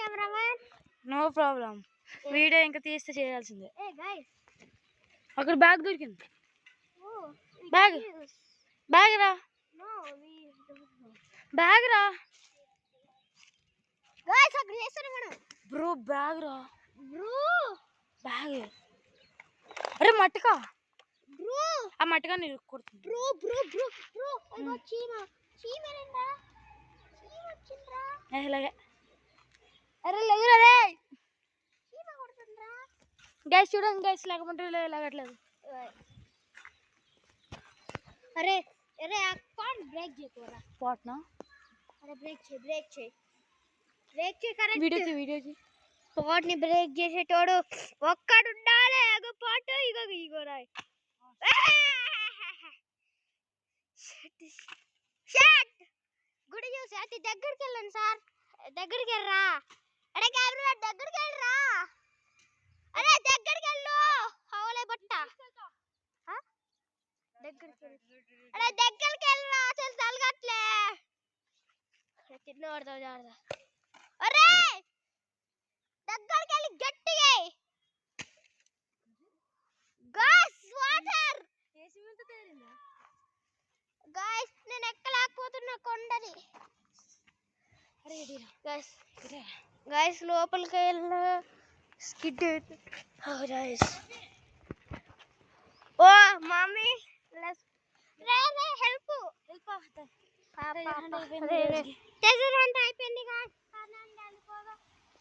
Cameraman. No problem. Video ఇంకా తీస్తే చేయాల్సిందే. ఏ గైస్, అక్కడ బ్యాగ్ దొరికింది. బ్యాగ్ బ్యాగ్ రా, no we don't know. Bag రా గైస్, అక్కడ చేస్తాను మనం. బ్రో, బ్యాగ్ రా బ్రో. బ్యాగ్. అరే మట్టికా బ్రో, ఆ మట్టిగా నేను కొడుతుంది. Bro bro bro bro. ఇగో చీమ. చీమేనండా? చీమ వచ్చింద్రా. ఇలాగే. అరే లేదురా రే. చీమ కొడుతుంద్రా. గ్యాస్ చూడండి గ్యాస్, లేకపోతే లాగట్లేదు. అరే అరే, ఆ పాట్ బ్రేక్ చేయకోరా. పాట్నా? అరే బ్రేక్ చేయి, బ్రేక్ చేయి, బ్రేక్ చేయి. కరెక్ట్. వీడియో పాట్ ని బ్రేక్ చేసేటోడు ఒక్కడు ఉండాలి. అగో పాట్, ఇగో ఇగో రాయ్. షట్. గుడి చూసి అతి దగ్గరికి వెళ్ళండి సార్. దగ్గరికి వెళ్ళరా. అరే కెమెరా దగ్గరికి వెళ్ళరా. అరే దగ్గరికి వెళ్ళు. హౌలే బట్ట. దగ్గరికి అరే దగ్గరికి వెళ్ళరా. అసలు తలగట్లే. తిన్నవాడుతో జాడదా. అరే దగ్గరికి వెళ్ళి గట్టిగా. Guys water. గాయ్స్ నేను ఎక్కలేకపోతున్నా కొండని. గాయ్స్ గాయ్స్ లోపలికి వెళ్ళి స్కిడ్. గాయ్స్ ఓ మమ్మీ లెట్స్ రే రే హెల్ప్. హెల్ప్ చేసేదంటే అయిపోయింది గాయ్స్.